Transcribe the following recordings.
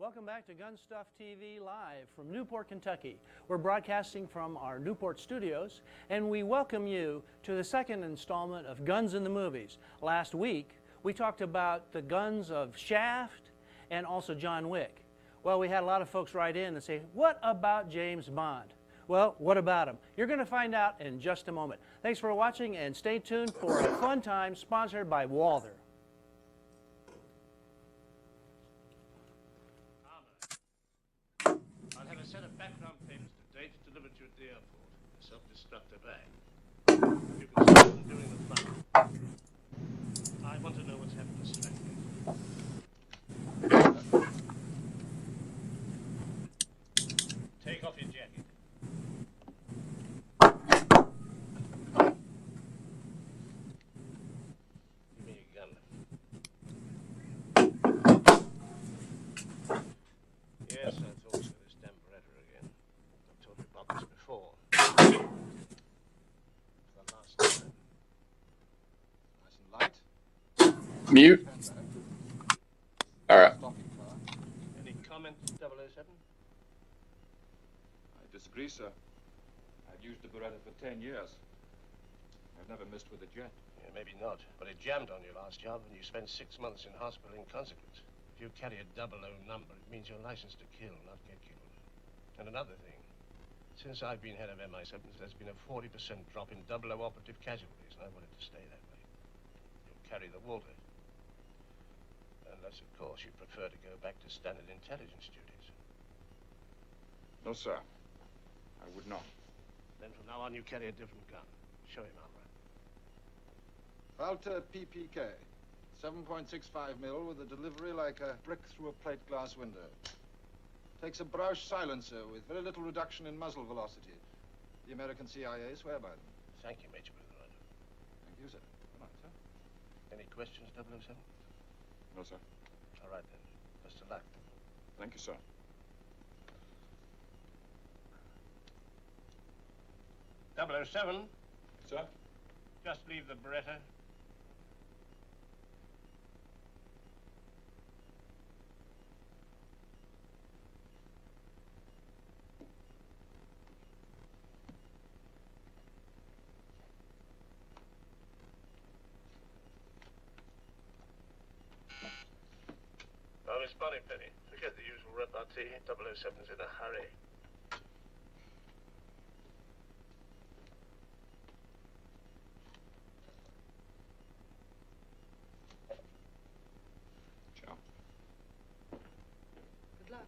Welcome back to GunStuff TV Live from Newport, Kentucky. We're broadcasting from our Newport studios, and we welcome you to the second installment of Guns in the Movies. Last week, we talked about the guns of Shaft and also John Wick. Well, we had a lot of folks write in and say, what about James Bond? Well, what about him? You're going to find out in just a moment. Thanks for watching, and stay tuned for a fun time sponsored by Walther. I'll have a set of background papers to date delivered to you at the airport. A self-destructive bag. You can start them during the flight. I want to know what's happened to Stratton. Take off your jacket. Give me your gun. Yes, I thought so. This damn Beretta again. I've told you about this before. For the last time. Nice and light. Mute. All right. Any comment, 007? I disagree, sir. I've used the Beretta for 10 years. I've never missed with a jet. Yeah, maybe not, but it jammed on your last job and you spent 6 months in hospital in consequence. If you carry a 00 number, it means you're licensed to kill, not get killed. And another thing, since I've been head of MI7, there's been a 40% drop in 00 operative casualties, and I want it to stay that way. You'll carry the Walther. Unless, of course, you prefer to go back to standard intelligence duties. No, sir. I would not. Then from now on, you carry a different gun. Show him, Alma. Walther PPK. 7.65 mil with a delivery like a brick through a plate glass window. Takes a Brausch silencer with very little reduction in muzzle velocity. The American CIA swear by them. Thank you, Major Boothroyd. Thank you, sir. Good night, sir. Any questions, 007? No, sir. All right, then. Best of luck. Thank you, sir. 007, Sir? just leave the Beretta. Oh, Miss Bonnypenny, forget the usual repartee. 007's in a hurry. Ciao. Good luck.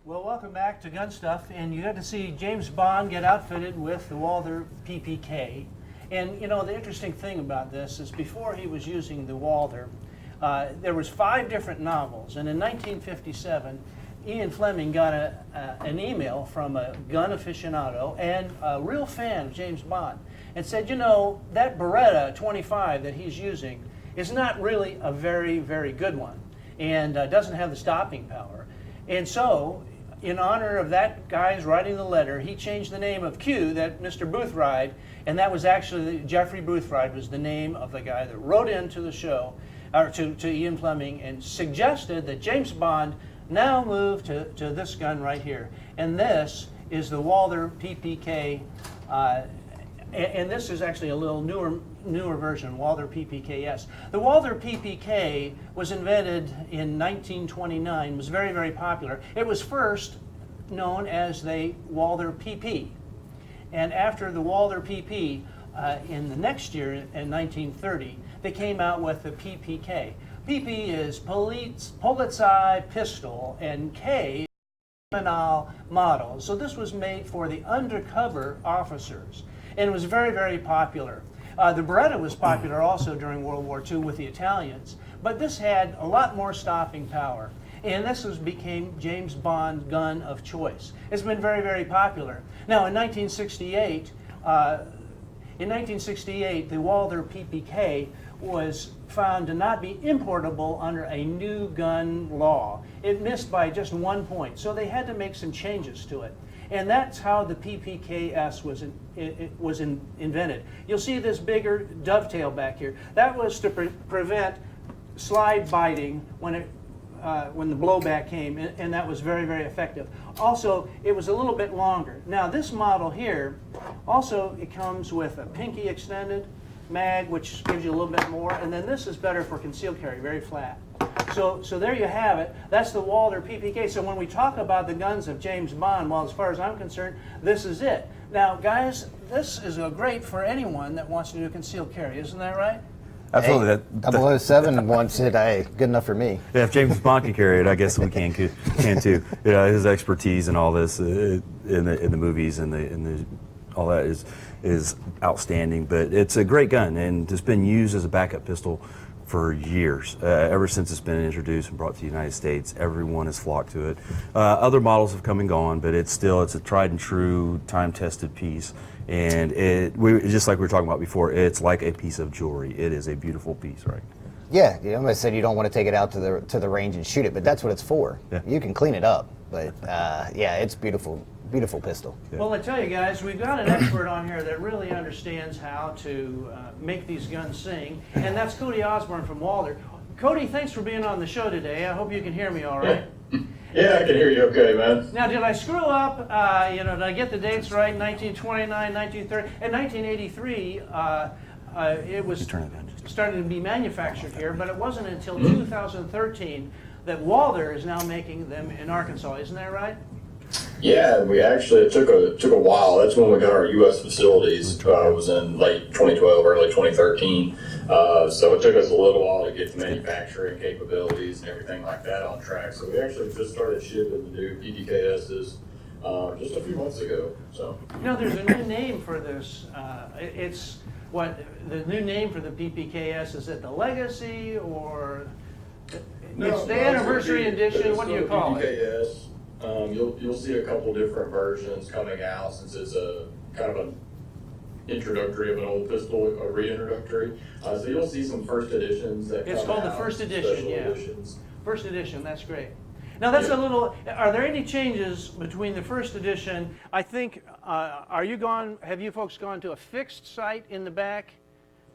Well, welcome back to GunStuff, and you got to see James Bond get outfitted with the Walther PPK. And you know, the interesting thing about this is before he was using the Walther, there was 5 different novels, and in 1957, Ian Fleming got an email from a gun aficionado and a real fan of James Bond, and said, you know, that Beretta 25 that he's using is not really a very, very good one, and doesn't have the stopping power. And so, in honor of that guy's writing the letter, he changed the name of Q, that Mr. Boothroyd, and that was actually, Jeffrey Boothroyd was the name of the guy that wrote into the show, or to Ian Fleming, and suggested that James Bond now move to this gun right here. And this is the Walther PPK, and this is actually a little newer version, Walther PPKS. The Walther PPK was invented in 1929, was very, very popular. It was first known as the Walther PP. And after the Walther PP, in the next year, in 1930, they came out with the PPK. PP is Polizei pistol, and K is criminal model. So this was made for the undercover officers, and it was very, very popular. The Beretta was popular also during World War II with the Italians, but this had a lot more stopping power. And this became James Bond's gun of choice. It's been very, very popular. Now, in 1968, the Walther PPK was found to not be importable under a new gun law. It missed by just 1 point, so they had to make some changes to it. And that's how the PPKS was invented. You'll see this bigger dovetail back here. That was to prevent slide biting when when the blowback came, and that was very, very effective. Also, it was a little bit longer. Now this model here, also it comes with a pinky extended mag, which gives you a little bit more, and then this is better for concealed carry, very flat. So there you have it. That's the Walther PPK. So when we talk about the guns of James Bond, well, as far as I'm concerned, this is it. Now, guys, this is great for anyone that wants to do concealed carry, isn't that right? Absolutely. Hey, 007 wants it. Hey, good enough for me. Yeah, if James Bond can carry it, I guess we can too. His expertise and all this in the movies and all that is outstanding. But it's a great gun, and it's been used as a backup pistol for years. Ever since it's been introduced and brought to the United States, everyone has flocked to it. Other models have come and gone, but it's a tried and true, time-tested piece. And just like we were talking about before, it's like a piece of jewelry. It is a beautiful piece, right? Yeah, I said you don't want to take it out to the range and shoot it, but that's what it's for. Yeah. You can clean it up, but yeah, it's beautiful. Beautiful pistol. Yeah. Well, I tell you guys, we've got an expert on here that really understands how to make these guns sing, and that's Cody Osborne from Walther. Cody, thanks for being on the show today. I hope you can hear me all right. Yeah, I can hear you okay, man. Now, did I screw up? Did I get the dates right? 1929, 1930, and 1983. It was starting to be manufactured here, but it wasn't until 2013 that Walther is now making them in Arkansas. Isn't that right? Yeah, it took a while. That's when we got our U.S. facilities. It was in late 2012, early 2013. So it took us a little while to get the manufacturing capabilities and everything like that on track. So we actually just started shipping the new PPKSs just a few months ago. So There's a new name for this. It's what the new name for the PPKS is. It the Legacy or it's the Anniversary Edition? What do you call it? PPKS. You'll see a couple different versions coming out since it's a kind of an introductory of an old pistol, a reintroductory. So you'll see some first editions that It's come called the out, first edition, special yeah. editions. First edition, that's great. Now that's a little, are there any changes between the first edition? I think, have you folks gone to a fixed sight in the back?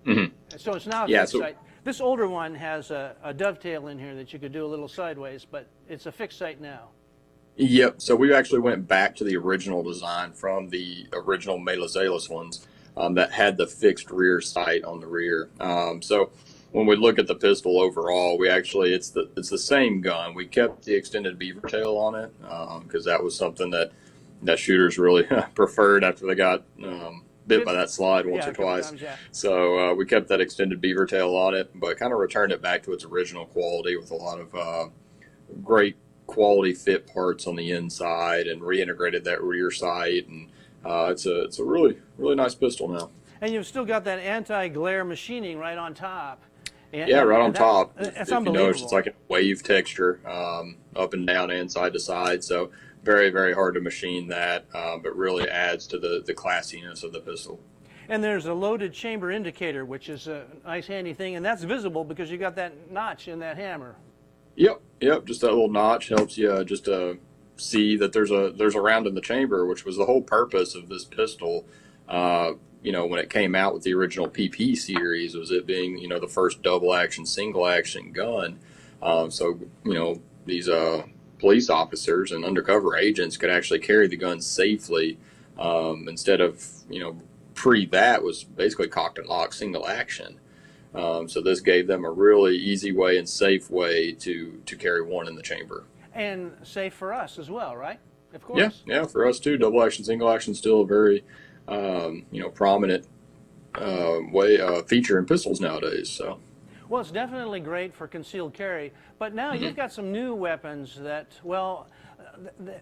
Mm-hmm. So it's now a Yeah, fixed so- sight. This older one has a dovetail in here that you could do a little sideways, but it's a fixed sight now. Yep. So we actually went back to the original design from the original Melazalis ones that had the fixed rear sight on the rear. So when we look at the pistol overall, it's the same gun. We kept the extended beaver tail on it because that was something that shooters really preferred after they got bit by that slide once or twice. Times, yeah. So we kept that extended beaver tail on it, but kind of returned it back to its original quality with a lot of great quality fit parts on the inside and reintegrated that rear sight, and it's a really nice pistol now. And you've still got that anti-glare machining right on top. Yeah, right on top. That's if unbelievable. You notice, it's like a wave texture, up and down and side to side. So very, very hard to machine that, but really adds to the classiness of the pistol. And there's a loaded chamber indicator, which is a nice handy thing, and that's visible because you got that notch in that hammer. Yep. Just that little notch helps you just see that there's a round in the chamber, which was the whole purpose of this pistol. When it came out with the original PP series, was it being the first double action, single action gun. So these police officers and undercover agents could actually carry the gun safely instead of that was basically cocked and locked single action. So this gave them a really easy way and safe way to carry one in the chamber. And safe for us as well, right? Of course. Yeah, for us too. Double action, single action, still a very prominent feature in pistols nowadays. So. Well, it's definitely great for concealed carry, but now you've got some new weapons that,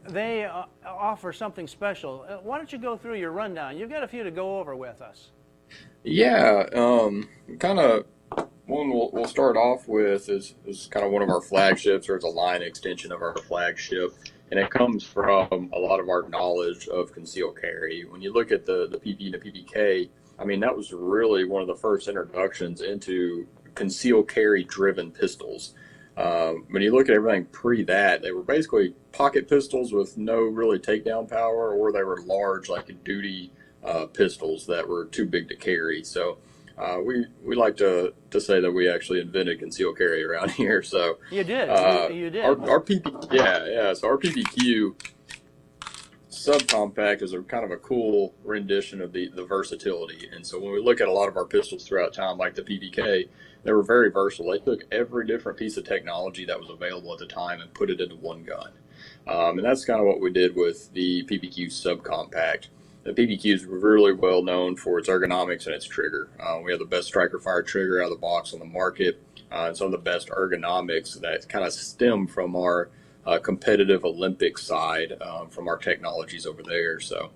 they offer something special. Why don't you go through your rundown? You've got a few to go over with us. Yeah, kind of one we'll start off with is kind of one of our flagships, or it's a line extension of our flagship, and it comes from a lot of our knowledge of concealed carry. When you look at the PP and the PPK, I mean, that was really one of the first introductions into concealed carry driven pistols. When you look at everything pre that, they were basically pocket pistols with no really takedown power, or they were large, like duty pistols that were too big to carry. So we like to say that we actually invented concealed carry around here. So You did. You did. our PP, yeah. So our PPQ subcompact is a kind of a cool rendition of the versatility. And so when we look at a lot of our pistols throughout time, like the PPK, they were very versatile. They took every different piece of technology that was available at the time and put it into one gun. And that's kind of what we did with the PPQ subcompact. The PPQ is really well known for its ergonomics and its trigger. We have the best striker fire trigger out of the box on the market, and some of the best ergonomics that kind of stem from our competitive Olympic side from our technologies over there. So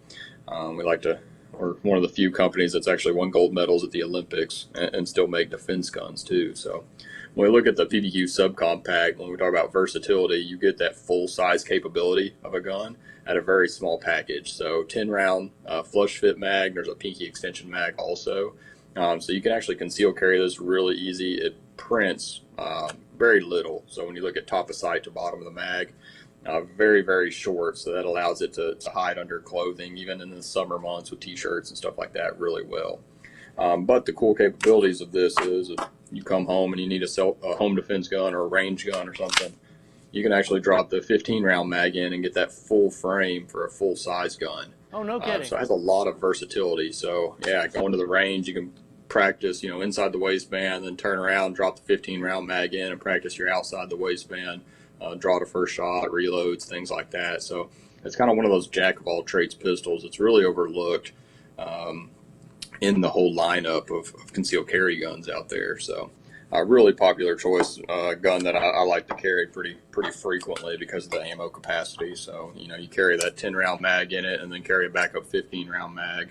we like to, we're one of the few companies that's actually won gold medals at the Olympics and still make defense guns too. So when we look at the PPQ subcompact, when we talk about versatility, you get that full size capability of a gun at a very small package. So 10 round flush fit mag, there's a pinky extension mag also. So you can actually conceal carry this really easy. It prints very little. So when you look at top of sight to bottom of the mag, very, very short. So that allows it to hide under clothing, even in the summer months with t-shirts and stuff like that really well. But the cool capabilities of this is if you come home and you need a home defense gun or a range gun or something, you can actually drop the 15 round mag in and get that full frame for a full size gun. Oh, no kidding. So it has a lot of versatility. So yeah, going to the range, you can practice, inside the waistband, then turn around, drop the 15 round mag in and practice your outside the waistband, draw the first shot, reloads, things like that. So it's kind of one of those jack of all trades pistols. It's really overlooked in the whole lineup of concealed carry guns out there. So a really popular choice gun that I like to carry pretty frequently because of the ammo capacity. So, you carry that 10 round mag in it and then carry a backup 15 round mag.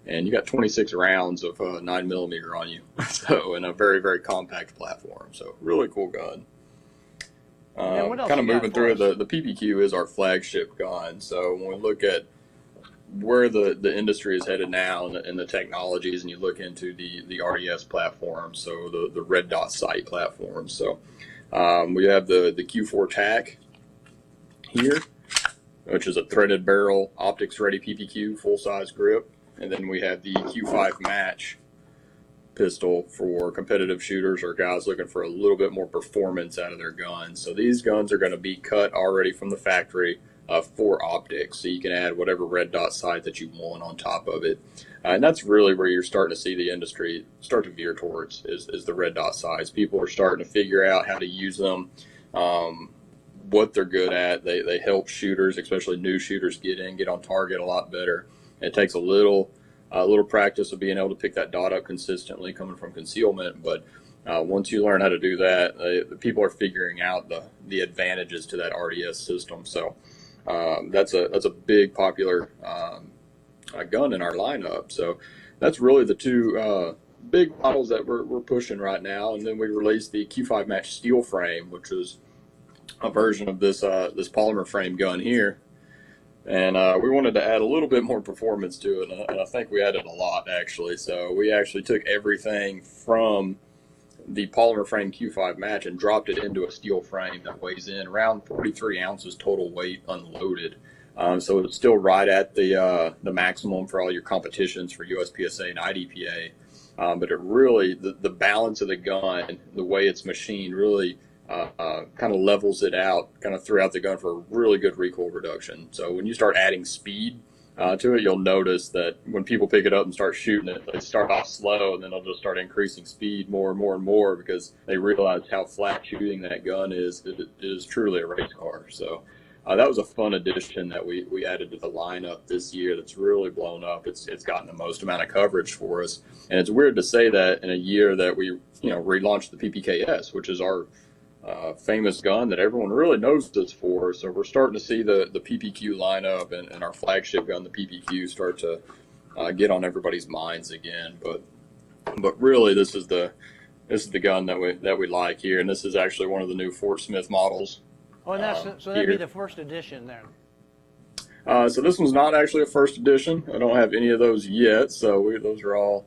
And you got 26 rounds of 9mm on you. So, in a very, very compact platform. So, really cool gun. What else Kind of you got moving for through, us? the PPQ is our flagship gun. So, when we look at where the industry is headed now and the technologies, and you look into the RDS platform, so the red dot sight platform. So, we have the Q4 here, which is a threaded barrel, optics ready PPQ, full size grip. And then we have the Q5 match pistol for competitive shooters or guys looking for a little bit more performance out of their guns. So these guns are going to be cut already from the factory for optics. So you can add whatever red dot sight that you want on top of it. And that's really where you're starting to see the industry start to veer towards is the red dot sights. People are starting to figure out how to use them, what they're good at. They help shooters, especially new shooters, get on target a lot better. It takes a little practice of being able to pick that dot up consistently coming from concealment, but once you learn how to do that, the people are figuring out the advantages to that RDS system. So that's a big popular gun in our lineup. So that's really the two big models that we're pushing right now. And then we released the Q5 Match steel frame, which is a version of this polymer frame gun here. And we wanted to add a little bit more performance to it, and I think we added a lot, actually. So we actually took everything from the polymer frame Q5 match and dropped it into a steel frame that weighs in around 43 ounces total weight unloaded. So it's still right at the maximum for all your competitions for USPSA and IDPA. But it really, the balance of the gun, the way it's machined, really kind of levels it out kind of throughout the gun for a really good recoil reduction. So when you start adding speed to it, you'll notice that when people pick it up and start shooting it, they start off slow and then they'll just start increasing speed more and more and more because they realize how flat shooting that gun is. It is truly a race car. So that was a fun addition that we added to the lineup this year that's really blown up. It's gotten the most amount of coverage for us. And it's weird to say that in a year that we relaunched the PPKS, which is our famous gun that everyone really knows us for. So we're starting to see the PPQ lineup and our flagship gun, the PPQ, start to get on everybody's minds again. But really, this is the gun that we like here, and this is actually one of the new Fort Smith models. Oh, and so that'd be the first edition then. So this one's not actually a first edition. I don't have any of those yet. So those are all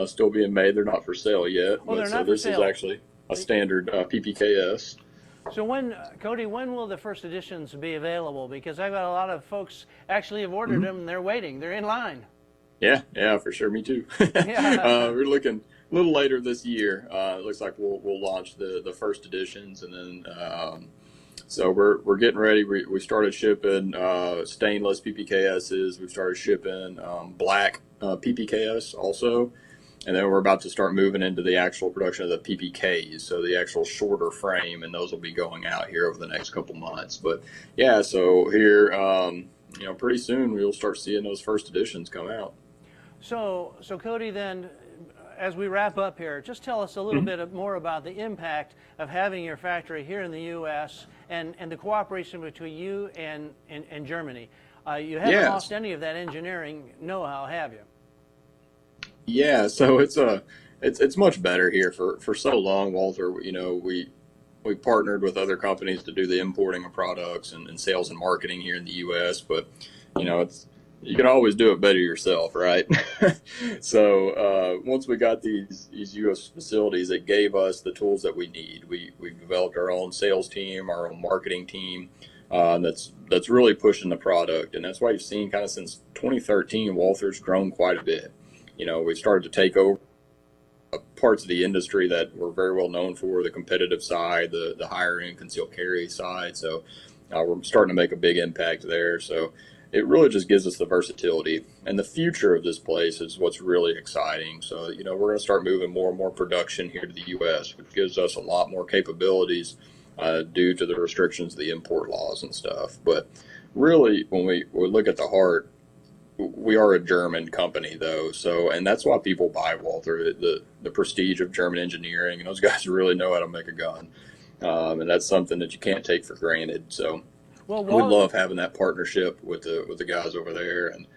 still being made. They're not for sale yet. Oh, they're not for this sale. is actually a standard PPKS. So Cody, when will the first editions be available? Because I've got a lot of folks actually have ordered them and they're waiting. They're in line. Yeah, for sure. Me too. Yeah. We're looking little later this year. It looks like we'll launch the first editions, and then so we're getting ready. We started shipping stainless PPKSs. We've started shipping black PPKS also, and then we're about to start moving into the actual production of the PPKs, so the actual shorter frame, and those will be going out here over the next couple months. But yeah, so here, pretty soon we'll start seeing those first editions come out. So Cody, then, as we wrap up here, just tell us a little bit more about the impact of having your factory here in the U.S. and the cooperation between you and Germany. You haven't lost any of that engineering know-how, have you? Yeah, so it's much better here. For so long, Walter, we partnered with other companies to do the importing of products and sales and marketing here in the U.S., but you can always do it better yourself, right? So once we got these U.S. facilities, it gave us the tools that we need. We've developed our own sales team, our own marketing team that's really pushing the product, and that's why you've seen kind of since 2013, Walther's grown quite a bit. We started to take over parts of the industry that we're very well known for, the competitive side, the higher end concealed carry side. So we're starting to make a big impact there. So it really just gives us the versatility, and the future of this place is what's really exciting. So, we're going to start moving more and more production here to the U.S., which gives us a lot more capabilities due to the restrictions of the import laws and stuff. But really, when we look at the heart, we are a German company, though. So, and that's why people buy Walther, the prestige of German engineering, and those guys really know how to make a gun. And that's something that you can't take for granted. So, we love having that partnership with the guys over there, and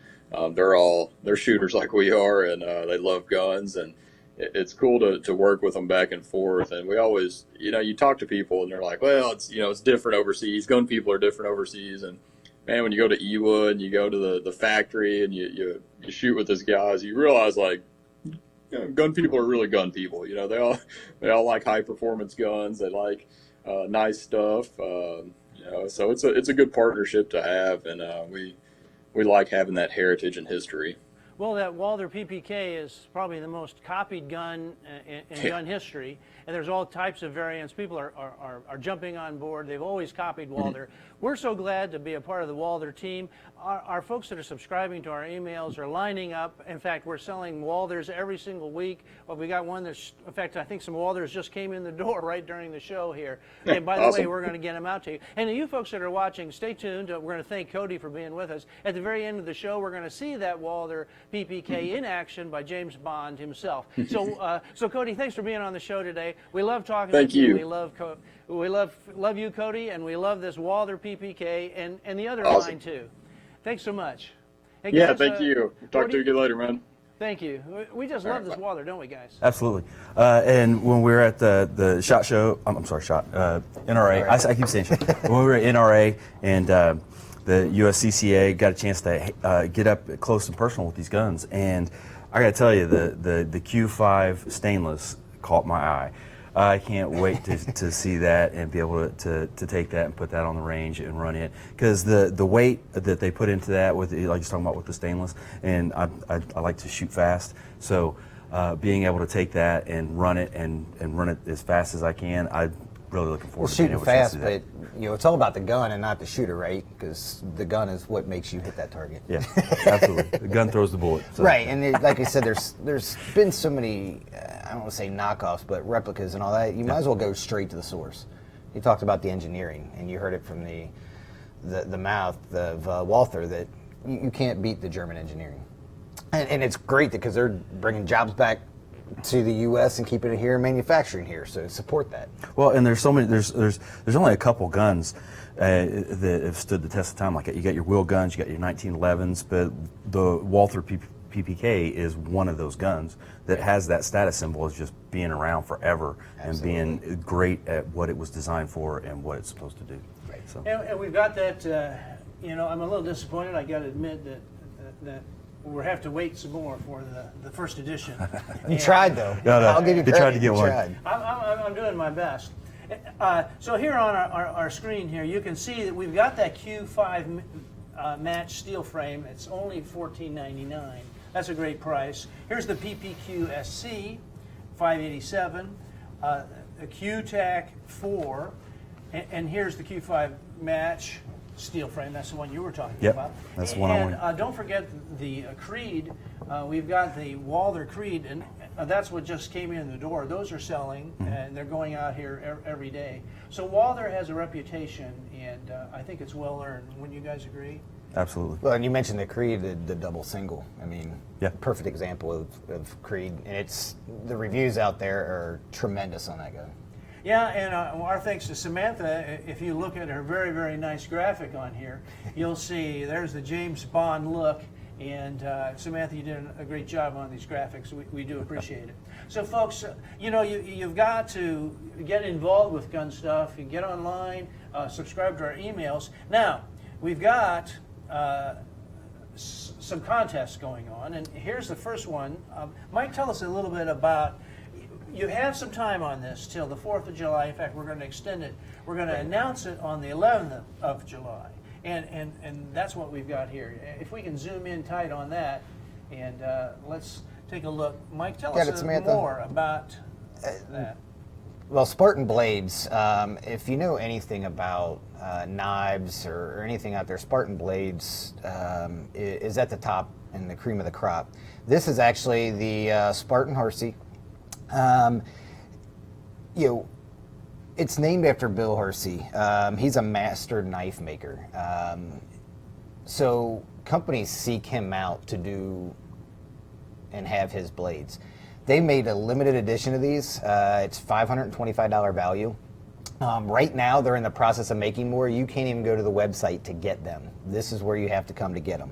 they're shooters like we are, and they love guns, and it's cool to work with them back and forth. And we always, you talk to people and they're like, well, it's different overseas. Gun people are different overseas, and man, when you go to Ewa and you go to the factory and you shoot with these guys, you realize gun people are really gun people. They all like high performance guns. They like nice stuff. So it's a good partnership to have, and we like having that heritage and history. Well, that Walther PPK is probably the most copied gun in gun history, and there's all types of variants. People are jumping on board. They've always copied Walther. We're so glad to be a part of the Walther team. Our folks that are subscribing to our emails are lining up. In fact, we're selling Walthers every single week. Well, we got one that's, in fact, I think some Walthers just came in the door right during the show here. And by the way, we're going to get them out to you. And to you folks that are watching, stay tuned. We're going to thank Cody for being with us. At the very end of the show, we're going to see that Walther PPK in action by James Bond himself. So Cody, thanks for being on the show today. We love talking with you. We love you, Cody, and we love this Walther PPK and the other line too. Thanks so much. Hey, guys, thank you. Talk to you later, man. Thank you. We just love this Walther, don't we, guys? Absolutely. And when we were at the SHOT Show, NRA. I keep saying SHOT. When we were at NRA and the USCCA, got a chance to get up close and personal with these guns, and I got to tell you, the Q5 stainless caught my eye. I can't wait to see that and be able to take that and put that on the range and run it, because the weight that they put into that, with like you're talking about with the stainless, and I like to shoot fast, so being able to take that and run it and run it as fast as I can, I'm really looking forward to being able to do that. Shooting fast, but it's all about the gun and not the shooter, right? Because the gun is what makes you hit that target. Yeah, absolutely. The gun throws the bullet. So. Right, and like I said, there's been so many, I don't want to say knockoffs, but replicas and all that. You might as well go straight to the source. You talked about the engineering, and you heard it from the mouth of Walther that you can't beat the German engineering. And it's great because they're bringing jobs back to the U.S. and keeping it here and manufacturing here, so support that. Well, and there's so many. There's only a couple guns that have stood the test of time. Like you got your wheel guns, you got your 1911s, but the Walther PPK is one of those guns that has that status symbol as just being around forever. Absolutely. And being great at what it was designed for and what it's supposed to do. Right. So. And we've got that. I'm a little disappointed. I got to admit that we'll have to wait some more for the first edition. You tried, though. No, I'll give you credit. You tried to get one. I'm doing my best. So here on our screen here, you can see that we've got that Q5 match steel frame. It's only $14.99. That's a great price. Here's the PPQ SC, 587, a KEL-TEC 4, and here's the Q5 match steel frame. That's the one you were talking Yep, about. that's the one I wanted. And don't forget the Creed. We've got the Walther Creed, and that's what just came in the door. Those are selling, and they're going out here every day. So Walther has a reputation, and I think it's well earned. Wouldn't you guys agree? Absolutely. Well, and you mentioned the Creed, the double single. I mean, Yeah. perfect example of Creed, and the reviews out there are tremendous on that gun. Yeah, and our thanks to Samantha. If you look at her very, very nice graphic on here, you'll see there's the James Bond look. And Samantha, you did a great job on these graphics. We do appreciate it. So, folks, you've got to get involved with GunStuff. You get online, subscribe to our emails. Now, we've got some contests going on, and here's the first one. Mike, tell us a little bit about. You have some time on this till the 4th of July. In fact, we're going to extend it. We're going to announce it on the 11th of July. And that's what we've got here. If we can zoom in tight on that, and let's take a look. Mike, tell us more about that. Well, Spartan Blades, if you know anything about knives or anything out there, Spartan Blades is at the top and the cream of the crop. This is actually the Spartan Hersey. It's named after Bill Hersey. He's a master knife maker. So companies seek him out to do and have his blades. They made a limited edition of these. It's $525 value. Right now, they're in the process of making more. You can't even go to the website to get them. This is where you have to come to get them.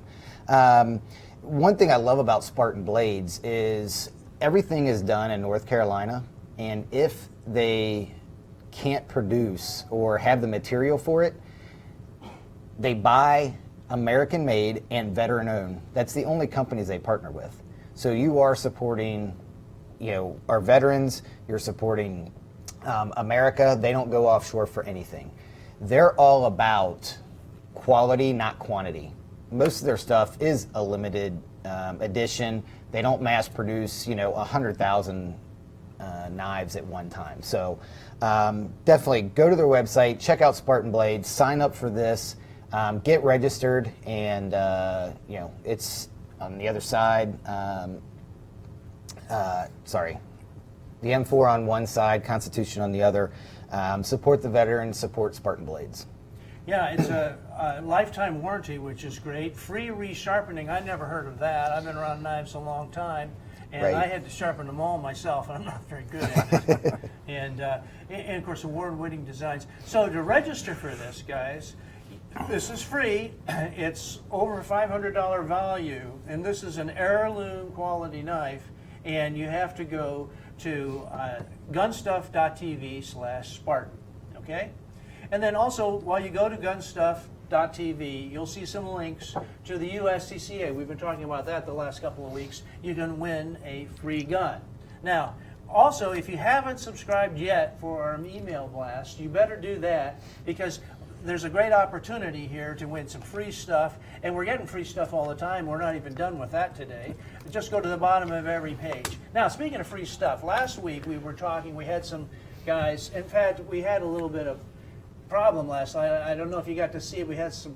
One thing I love about Spartan Blades is everything is done in North Carolina, and if they can't produce or have the material for it, they buy American made and veteran owned. That's the only companies they partner with. So you are supporting, our veterans, you're supporting America. They don't go offshore for anything. They're all about quality, not quantity. Most of their stuff is a limited edition. They don't mass produce, 100,000 knives at one time. So definitely go to their website, check out Spartan Blades, sign up for this, get registered, and it's on the other side. The M4 on one side, Constitution on the other. Support the veterans, support Spartan Blades. Yeah, it's a lifetime warranty, which is great. Free resharpening, I never heard of that. I've been around knives a long time, and Right. I had to sharpen them all myself, and I'm not very good at it. and of course, award-winning designs. So to register for this, guys, this is free. It's over $500 value, and this is an heirloom quality knife, and you have to go to gunstuff.tv/Spartan, okay? And then also, while you go to gunstuff.tv, you'll see some links to the USCCA. We've been talking about that the last couple of weeks. You can win a free gun. Now, also, if you haven't subscribed yet for our email blast, you better do that, because there's a great opportunity here to win some free stuff, and we're getting free stuff all the time. We're not even done with that today. Just go to the bottom of every page. Now, speaking of free stuff, last week we had some guys, in fact, we had a little bit of problem last night. I don't know if you got to see it. We had some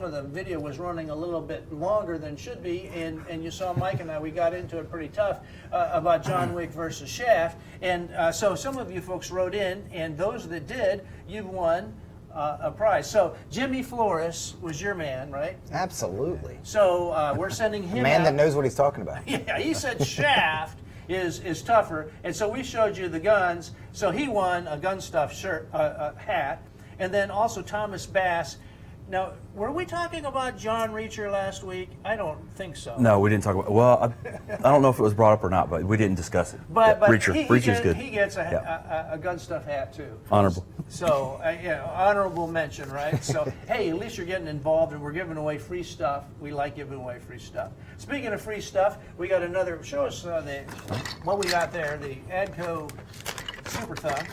of the video was running a little bit longer than should be, and you saw Mike and I, we got into it pretty tough about John Wick versus Shaft. And so some of you folks wrote in, and those that did, you won a prize. So Jimmy Flores was your man, right? Absolutely. So we're sending him A man out. that knows what he's talking about. Yeah, he said Shaft is tougher, and so we showed you the guns. So he won a GunStuff shirt, hat, and then also Thomas Bass. Now, were we talking about John Reacher last week? I don't think so. No, we didn't talk about. Well, I don't know if it was brought up or not, but we didn't discuss it. But Reacher's good. He gets a Yeah. GunStuff hat too. Honorable. So honorable mention, right? So hey, at least you're getting involved, and we're giving away free stuff. We like giving away free stuff. Speaking of free stuff, we got another. Show us what we got there. The Adco Super Thumb.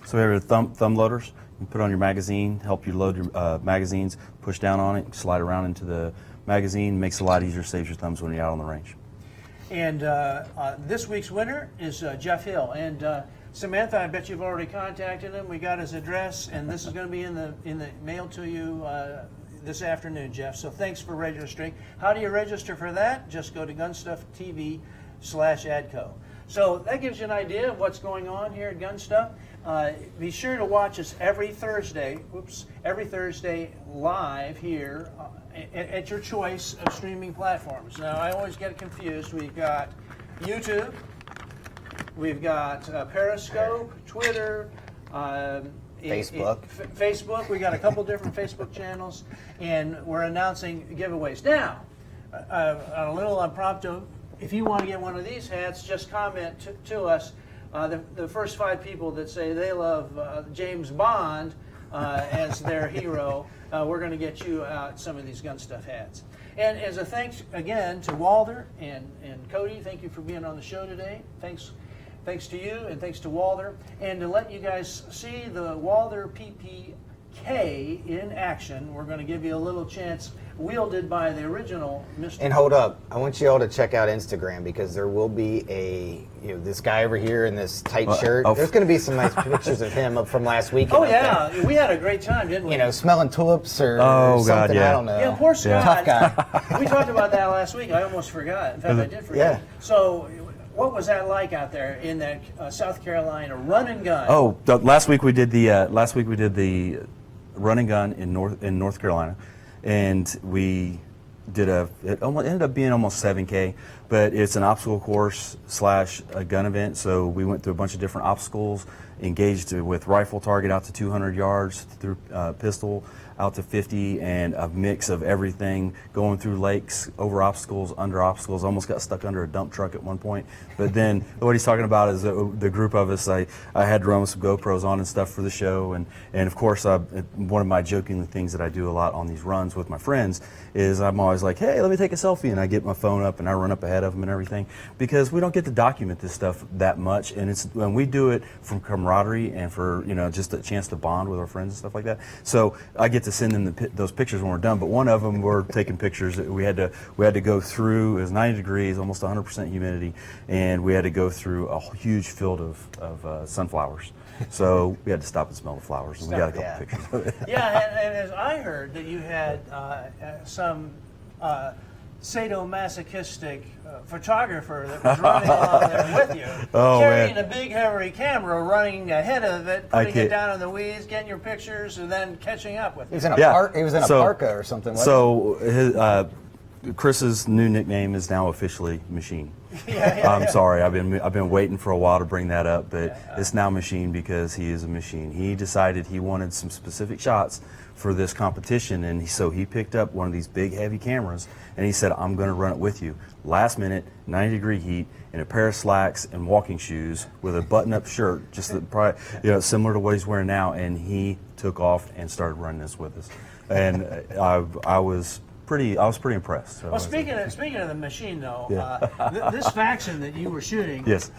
So we have your thumb loaders. You put on your magazine, help you load your magazines, push down on it, slide around into the magazine, makes it a lot easier, saves your thumbs when you're out on the range. And this week's winner is Jeff Hill. And Samantha, I bet you've already contacted him. We got his address, and this is going to be in the mail to you this afternoon, Jeff. So thanks for registering. How do you register for that? Just go to GunStuff.tv/ADCO. So that gives you an idea of what's going on here at GunStuff. Be sure to watch us every Thursday live here at your choice of streaming platforms. Now, I always get confused. We've got YouTube, we've got Periscope, Twitter, Facebook. Facebook. We got a couple different Facebook channels, and we're announcing giveaways. Now, a little impromptu, if you want to get one of these hats, just comment to us. The first 5 people that say they love James Bond as their hero, we're going to get you out some of these GunStuff hats. And as a thanks again to Walter and Cody, thank you for being on the show today. Thanks to you, and thanks to Walter. And to let you guys see the Walther PPK in action, we're going to give you a little chance wielded by the original Mr. And hold up, I want you all to check out Instagram, because there will be this guy over here in this tight shirt. There's going to be some nice pictures of him up from last week. Oh yeah, we had a great time, didn't we? Smelling tulips or something. God, yeah. I don't know. Yeah, poor Scott. Tough guy. We talked about that last week. I almost forgot. In fact, I did forget. Yeah. So, what was that like out there in that South Carolina run and gun? Oh, last week we did the run and gun in North Carolina, and we did it ended up being almost 7K, but it's an obstacle course / a gun event. So we went through a bunch of different obstacles, engaged with rifle target out to 200 yards, through pistol out to 50, and a mix of everything, going through lakes, over obstacles, under obstacles. Almost got stuck under a dump truck at one point. But then what he's talking about is the group of us, I had to run with some GoPros on and stuff for the show. And of course, one of my joking things that I do a lot on these runs with my friends is I'm always like, hey, let me take a selfie. And I get my phone up and I run up ahead of them and everything, because we don't get to document this stuff that much. And when we do it from camaraderie and for, just a chance to bond with our friends and stuff like that. So I get to send them those pictures when we're done. But one of them, we're taking pictures. We had to go through. It was 90 degrees, almost 100% humidity, and we had to go through a huge field of sunflowers. So we had to stop and smell the flowers, and we got a couple pictures of it. Yeah, and as I heard that you had some sadomasochistic photographer that was running along there with you, carrying a big heavy camera, running ahead of it, putting it down in the weeds, getting your pictures, and then catching up with you. He was in a parka or something. Chris's new nickname is now officially Machine. Yeah. I'm sorry, I've been waiting for a while to bring that up, but it's now Machine because he is a machine. He decided he wanted some specific shots for this competition, and so he picked up one of these big heavy cameras, and he said, I'm going to run it with you. Last minute, 90-degree heat, in a pair of slacks and walking shoes with a button-up shirt, probably similar to what he's wearing now, and he took off and started running this with us. And I was pretty impressed. So well, speaking of the Machine, though, this faction that you were shooting, yes,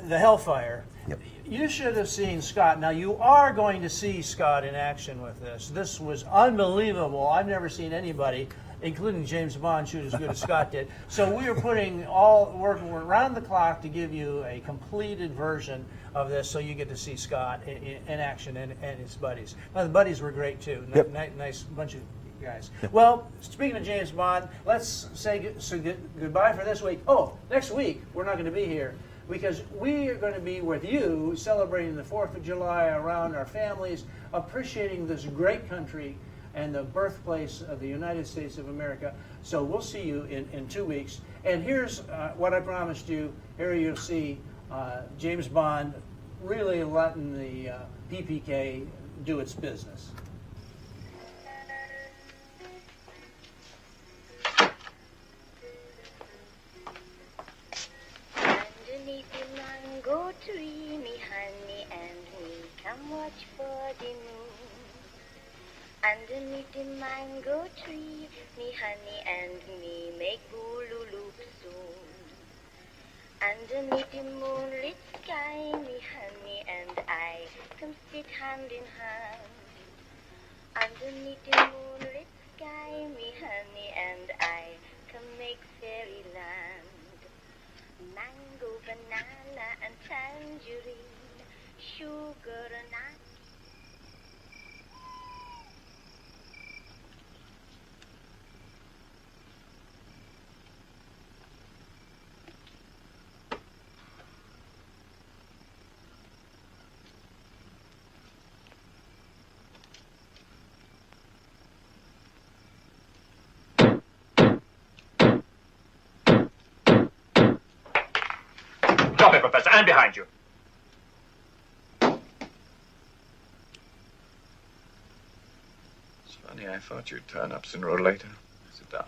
the Hellfire. Yep. You should have seen Scott. Now, you are going to see Scott in action with this. This was unbelievable. I've never seen anybody, including James Bond, shoot as good as Scott did. So we are working around the clock to give you a completed version of this, so you get to see Scott in action and his buddies. Now, the buddies were great, too. Yep. Nice bunch of guys. Well, speaking of James Bond, let's say goodbye for this week. Oh, next week, we're not going to be here, because we are going to be with you celebrating the 4th of July around our families, appreciating this great country and the birthplace of the United States of America. So we'll see you in 2 weeks. And here's what I promised you. Here you'll see James Bond really letting the PPK do its business. Underneath the mango tree, me honey and me come watch for the moon. Underneath the mango tree, me honey and me make booloo soon. Underneath the moonlit sky, me honey and I come sit hand in hand. Underneath the moonlit sky, me honey and I come make fairyland. mango, banana, and tangerine, sugar and ice. Drop it, Professor, and behind you. It's funny, I thought you'd turn up sooner or later. Sit down.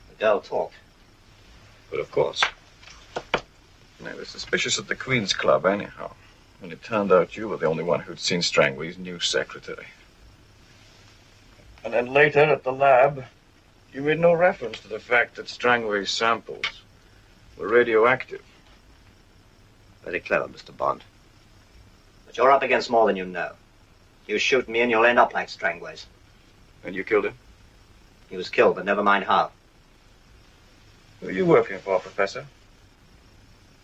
The girl talked. But of course. They were suspicious at the Queen's Club, anyhow. When it turned out you were the only one who'd seen Strangway's new secretary. And then later at the lab, you made no reference to the fact that Strangway's samples were radioactive. Very clever, Mr. Bond. But you're up against more than you know. You shoot me and you'll end up like Strangways. And you killed him? He was killed, but never mind how. Who are you working for, Professor?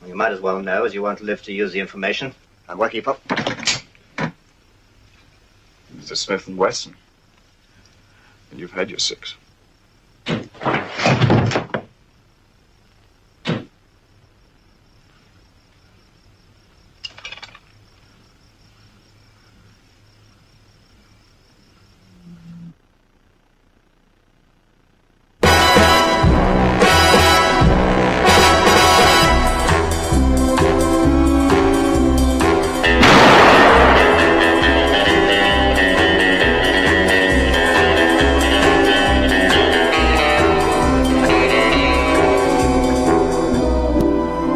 Well, you might as well know, as you won't live to use the information. I'm working for... Mr. Smith & Wesson. And you've had your 6.